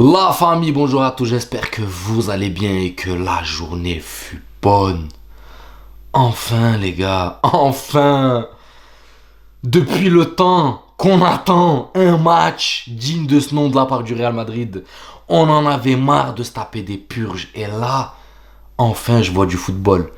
La famille, bonjour à tous, j'espère que vous allez bien et que la journée fut bonne. Enfin les gars, enfin. Depuis le temps qu'on attend un match digne de ce nom de la part du Real Madrid, on en avait marre de se taper des purges. Et là, enfin je vois du football.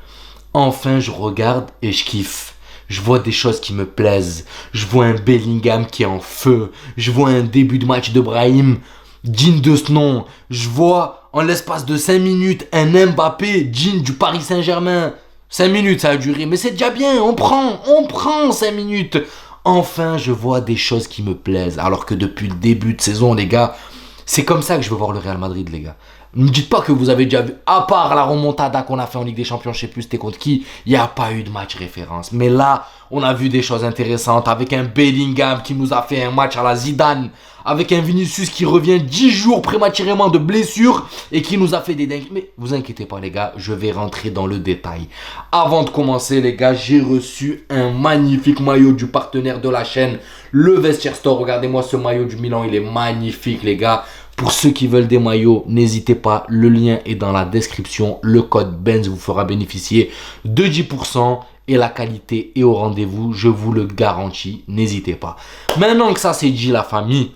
Enfin je regarde et je kiffe. Je vois des choses qui me plaisent. Je vois un Bellingham qui est en feu. Je vois un début de match de Brahim digne de ce nom. Je vois en l'espace de 5 minutes un Mbappé digne du Paris Saint-Germain. 5 minutes ça a duré, mais c'est déjà bien, on prend 5 minutes. Enfin, je vois des choses qui me plaisent. Alors que depuis le début de saison, les gars, c'est comme ça que je veux voir le Real Madrid, les gars. Ne me dites pas que vous avez déjà vu, à part la remontada qu'on a fait en Ligue des Champions, je sais plus c'était contre qui, il n'y a pas eu de match référence. Mais là, on a vu des choses intéressantes avec un Bellingham qui nous a fait un match à la Zidane, avec un Vinicius qui revient 10 jours prématurément de blessure et qui nous a fait des dingues. Mais vous inquiétez pas les gars, je vais rentrer dans le détail. Avant de commencer les gars, j'ai reçu un magnifique maillot du partenaire de la chaîne, le Vestiaire Store. Regardez-moi ce maillot du Milan, il est magnifique les gars. Pour ceux qui veulent des maillots, n'hésitez pas, le lien est dans la description. Le code BENZ vous fera bénéficier de 10% et la qualité est au rendez-vous, je vous le garantis, n'hésitez pas. Maintenant que ça c'est dit la famille,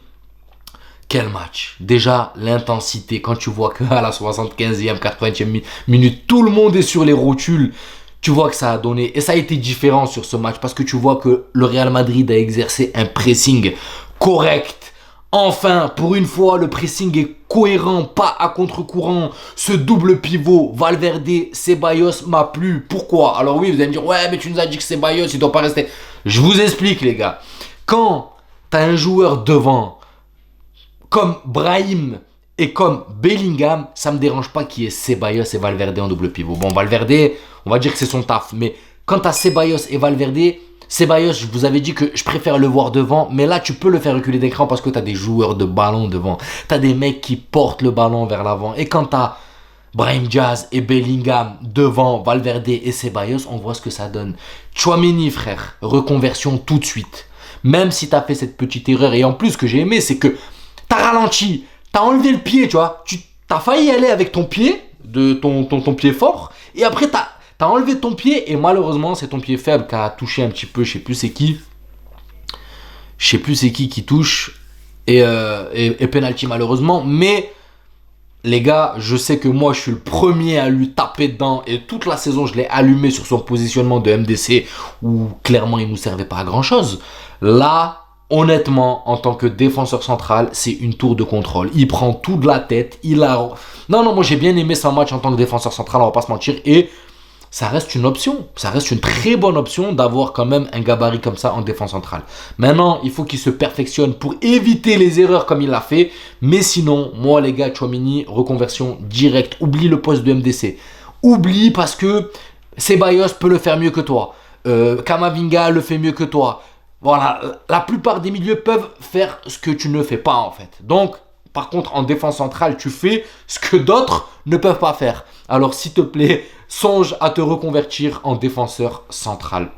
quel match! Déjà, l'intensité, quand tu vois qu'à la 75e, 80e minute, tout le monde est sur les rotules, tu vois que ça a donné. Et ça a été différent sur ce match parce que tu vois que le Real Madrid a exercé un pressing correct. Enfin, pour une fois, le pressing est cohérent, pas à contre-courant. Ce double pivot, Valverde, Ceballos m'a plu. Pourquoi? Alors oui, vous allez me dire, ouais, mais tu nous as dit que Ceballos, il doit pas rester. Je vous explique, les gars. Quand tu as un joueur devant, comme Brahim et comme Bellingham, ça me dérange pas qu'il y ait Ceballos et Valverde en double pivot. Bon, Valverde, on va dire que c'est son taf. Mais quand tu as Ceballos et Valverde, Ceballos, je vous avais dit que je préfère le voir devant, mais là tu peux le faire reculer d'écran parce que tu as des joueurs de ballon devant. Tu as des mecs qui portent le ballon vers l'avant. Et quand tu as Brahim Diaz et Bellingham devant Valverde et Ceballos, on voit ce que ça donne. Tchouaméni, frère, reconversion tout de suite. Même si tu as fait cette petite erreur, et en plus ce que j'ai aimé, c'est que tu as ralenti, tu as enlevé le pied, tu vois. Tu as failli y aller avec ton pied, ton pied fort, et après T'as enlevé ton pied et malheureusement c'est ton pied faible qui a touché un petit peu, je sais plus c'est qui. Je sais plus c'est qui touche et penalty malheureusement. Mais les gars, je sais que moi je suis le premier à lui taper dedans et toute la saison je l'ai allumé sur son positionnement de MDC où clairement il nous servait pas à grand chose. Là, honnêtement, en tant que défenseur central, c'est une tour de contrôle. Il prend tout de la tête, Non, moi j'ai bien aimé son match en tant que défenseur central, on va pas se mentir. Et ça reste une option. Ça reste une très bonne option d'avoir quand même un gabarit comme ça en défense centrale. Maintenant, il faut qu'il se perfectionne pour éviter les erreurs comme il l'a fait. Mais sinon, moi les gars, Tchouaméni, reconversion directe. Oublie le poste de MDC. Oublie parce que Ceballos peut le faire mieux que toi. Camavinga le fait mieux que toi. Voilà, la plupart des milieux peuvent faire ce que tu ne fais pas en fait. Donc, par contre, en défense centrale, tu fais ce que d'autres ne peuvent pas faire. Alors, s'il te plaît, songe à te reconvertir en défenseur central.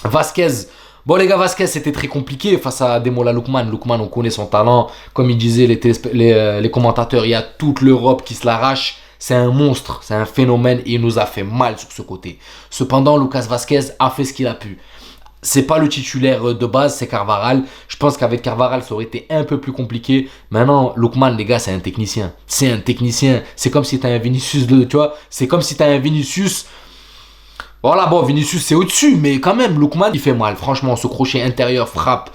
Vasquez. Bon, les gars, Vasquez, c'était très compliqué face à Demola Lookman. Lookman, on connaît son talent. Comme ils disaient les commentateurs, il y a toute l'Europe qui se l'arrache. C'est un monstre, c'est un phénomène et il nous a fait mal sur ce côté. Cependant, Lucas Vasquez a fait ce qu'il a pu. C'est pas le titulaire de base, c'est Carvajal. Je pense qu'avec Carvajal, ça aurait été un peu plus compliqué. Maintenant, Lookman, les gars, c'est un technicien. C'est un technicien. C'est comme si t'as un Vinicius, tu vois. C'est comme si t'as un Vinicius. Voilà, bon, Vinicius, c'est au-dessus. Mais quand même, Lookman, il fait mal. Franchement, ce crochet intérieur frappe.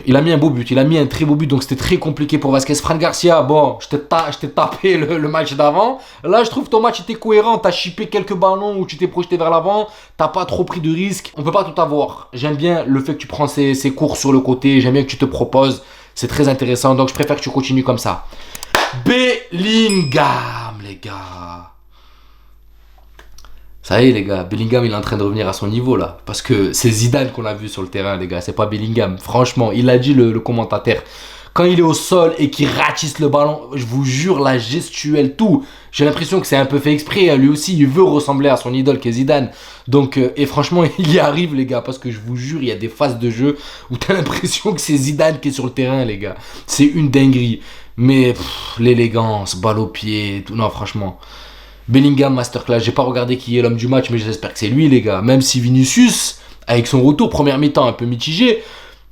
Il a mis un beau but, il a mis un très beau but, donc c'était très compliqué pour Vasquez. Fran Garcia, bon, je t'ai tapé le match d'avant. Là, je trouve que ton match était cohérent. T'as chippé quelques ballons où tu t'es projeté vers l'avant. T'as pas trop pris de risques. On peut pas tout avoir. J'aime bien le fait que tu prends ces cours sur le côté. J'aime bien que tu te proposes. C'est très intéressant, donc je préfère que tu continues comme ça. Bellingham, les gars. Ça y est les gars, Bellingham il est en train de revenir à son niveau là. Parce que c'est Zidane qu'on a vu sur le terrain les gars, c'est pas Bellingham. Franchement, il a dit le commentateur. Quand il est au sol et qu'il ratisse le ballon, je vous jure, la gestuelle, tout. J'ai l'impression que c'est un peu fait exprès. Lui aussi, il veut ressembler à son idole qui est Zidane. Donc, et franchement, il y arrive les gars. Parce que je vous jure, il y a des phases de jeu où t'as l'impression que c'est Zidane qui est sur le terrain les gars. C'est une dinguerie. Mais l'élégance, balle au pied, tout. Non, franchement. Bellingham, masterclass. J'ai pas regardé qui est l'homme du match, mais j'espère que c'est lui, les gars. Même si Vinicius, avec son retour, première mi-temps un peu mitigé,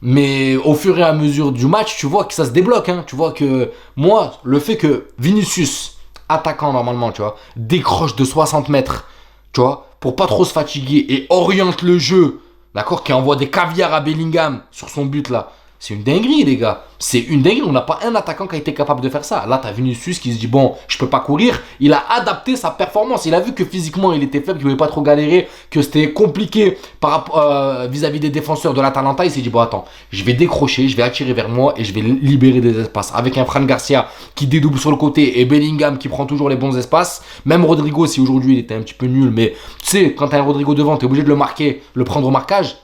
mais au fur et à mesure du match, tu vois que ça se débloque. Hein. Tu vois que moi, le fait que Vinicius, attaquant normalement, tu vois, décroche de 60 mètres, tu vois, pour pas trop se fatiguer et oriente le jeu, d'accord, qui envoie des caviars à Bellingham sur son but là. C'est une dinguerie, les gars. C'est une dinguerie. On n'a pas un attaquant qui a été capable de faire ça. Là, t'as Vinicius qui se dit, bon, je peux pas courir. Il a adapté sa performance. Il a vu que physiquement, il était faible, qu'il ne pouvait pas trop galérer, que c'était compliqué vis-à-vis des défenseurs de l'Atalanta. Il s'est dit, bon, attends, je vais décrocher, je vais attirer vers moi et je vais libérer des espaces. Avec un Fran Garcia qui dédouble sur le côté et Bellingham qui prend toujours les bons espaces. Même Rodrigo, si aujourd'hui il était un petit peu nul, mais tu sais, quand t'as un Rodrigo devant, t'es obligé de le marquer, le prendre au marquage.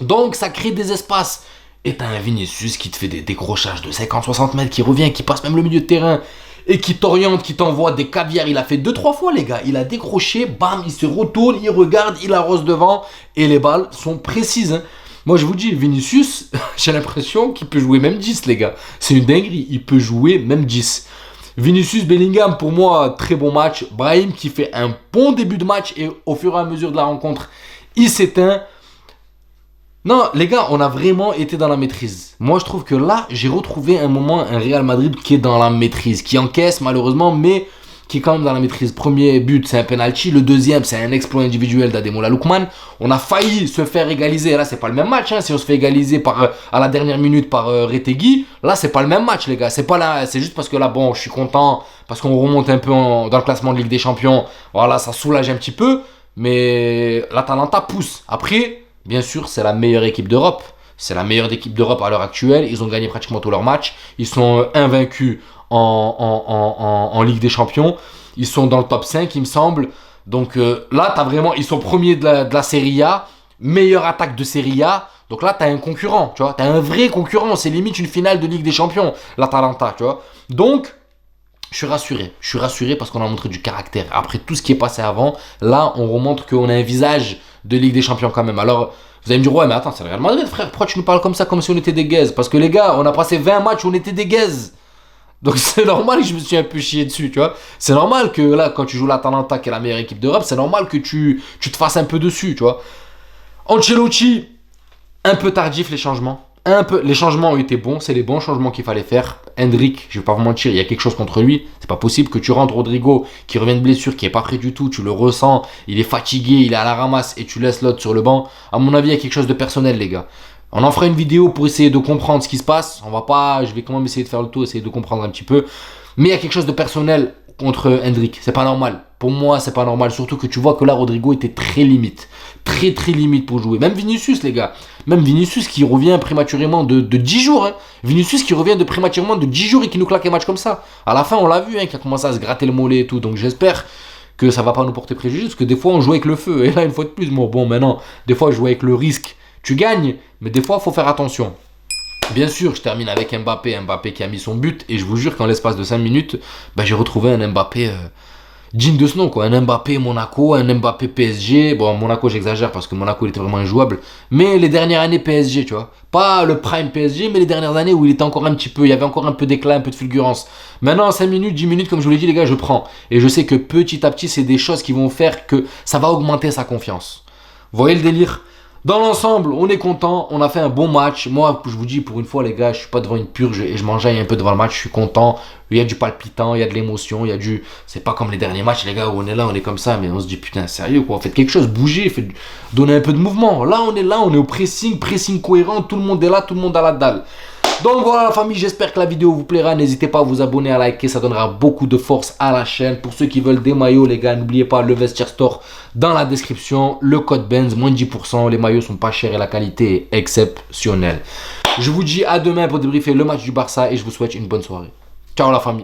Donc, ça crée des espaces. Et t'as un Vinicius qui te fait des décrochages de 50-60 mètres, qui revient, qui passe même le milieu de terrain et qui t'oriente, qui t'envoie des caviars. Il a fait 2-3 fois, les gars. Il a décroché, bam, il se retourne, il regarde, il arrose devant et les balles sont précises. Hein. Moi, je vous dis, Vinicius, j'ai l'impression qu'il peut jouer même 10, les gars. C'est une dinguerie. Il peut jouer même 10. Vinicius, Bellingham, pour moi, très bon match. Brahim qui fait un bon début de match et au fur et à mesure de la rencontre, il s'éteint. Non, les gars, on a vraiment été dans la maîtrise. Moi, je trouve que là, j'ai retrouvé un Real Madrid qui est dans la maîtrise, qui encaisse malheureusement, mais qui est quand même dans la maîtrise. Premier but, c'est un penalty. Le deuxième, c'est un exploit individuel d'Ademola Lookman. On a failli se faire égaliser. Là, c'est pas le même match. Hein. Si on se fait égaliser à la dernière minute par Retegui, là, c'est pas le même match, les gars. C'est pas là. C'est juste parce que là, bon, je suis content parce qu'on remonte un peu dans le classement de Ligue des Champions. Voilà, ça soulage un petit peu, mais l'Atalanta pousse. Après. Bien sûr, c'est la meilleure équipe d'Europe. C'est la meilleure équipe d'Europe à l'heure actuelle. Ils ont gagné pratiquement tous leurs matchs. Ils sont invaincus en Ligue des Champions. Ils sont dans le top 5, il me semble. Donc là, ils sont premiers de la Serie A. Meilleure attaque de Serie A. Donc là, tu as un concurrent. Tu vois, tu as un vrai concurrent. C'est limite une finale de Ligue des Champions, l'Atalanta. Tu vois. Donc, je suis rassuré. Je suis rassuré parce qu'on a montré du caractère. Après tout ce qui est passé avant, là, on remontre qu'on a un visage de Ligue des Champions quand même. Alors, vous allez me dire, ouais, mais attends, c'est le Real Madrid, frère. Pourquoi tu nous parles comme ça, comme si on était des gazes? Parce que les gars, on a passé 20 matchs où on était des gazes. Donc c'est normal que je me suis un peu chié dessus, tu vois. C'est normal que là, quand tu joues l'Atalanta, qui est la meilleure équipe d'Europe, c'est normal que tu te fasses un peu dessus, tu vois. Ancelotti, un peu tardif les changements. Les changements ont été bons, c'est les bons changements qu'il fallait faire. Hendrick, je vais pas vous mentir, il y a quelque chose contre lui. C'est pas possible que tu rentres Rodrigo qui revient de blessure, qui est pas prêt du tout, tu le ressens, il est fatigué, il est à la ramasse et tu laisses l'autre sur le banc. À mon avis, il y a quelque chose de personnel, les gars. On en fera une vidéo pour essayer de comprendre ce qui se passe. Je vais quand même essayer de faire le tour, essayer de comprendre un petit peu. Mais il y a quelque chose de personnel contre Hendrick. C'est pas normal. Pour moi, c'est pas normal. Surtout que tu vois que là, Rodrigo était très limite. Très, très limite pour jouer. Même Vinicius, les gars. Même Vinicius qui revient prématurément de 10 jours. Hein. Vinicius qui revient prématurément de 10 jours et qui nous claque un match comme ça. À la fin, on l'a vu, hein, qui a commencé à se gratter le mollet et tout. Donc j'espère que ça va pas nous porter préjudice. Parce que des fois, on joue avec le feu. Et là, une fois de plus, bon, maintenant, des fois, je joue avec le risque. Tu gagnes, mais des fois, il faut faire attention. Bien sûr, je termine avec Mbappé qui a mis son but. Et je vous jure qu'en l'espace de 5 minutes, j'ai retrouvé un Mbappé digne de ce nom, quoi. Un Mbappé Monaco, un Mbappé PSG. Bon, Monaco, j'exagère parce que Monaco, il était vraiment injouable. Mais les dernières années PSG, tu vois. Pas le prime PSG, mais les dernières années où il était encore un petit peu, il y avait encore un peu d'éclat, un peu de fulgurance. Maintenant, 5 minutes, 10 minutes, comme je vous l'ai dit, les gars, je prends. Et je sais que petit à petit, c'est des choses qui vont faire que ça va augmenter sa confiance. Vous voyez le délire? Dans l'ensemble, on est content, on a fait un bon match. Moi, je vous dis, pour une fois, les gars, je suis pas devant une purge et je m'enjaille un peu devant le match. Je suis content. Il y a du palpitant, il y a de l'émotion, il y a du. C'est pas comme les derniers matchs, les gars, où on est là, on est comme ça, mais on se dit, putain, sérieux, quoi. Faites quelque chose, bougez, donnez un peu de mouvement. Là, on est au pressing cohérent. Tout le monde est là, tout le monde a la dalle. Donc voilà la famille, j'espère que la vidéo vous plaira. N'hésitez pas à vous abonner, à liker, ça donnera beaucoup de force à la chaîne. Pour ceux qui veulent des maillots, les gars, n'oubliez pas le Vestiaire Store dans la description. Le code Benz, moins de 10%. Les maillots sont pas chers et la qualité est exceptionnelle. Je vous dis à demain pour débriefer le match du Barça et je vous souhaite une bonne soirée. Ciao la famille.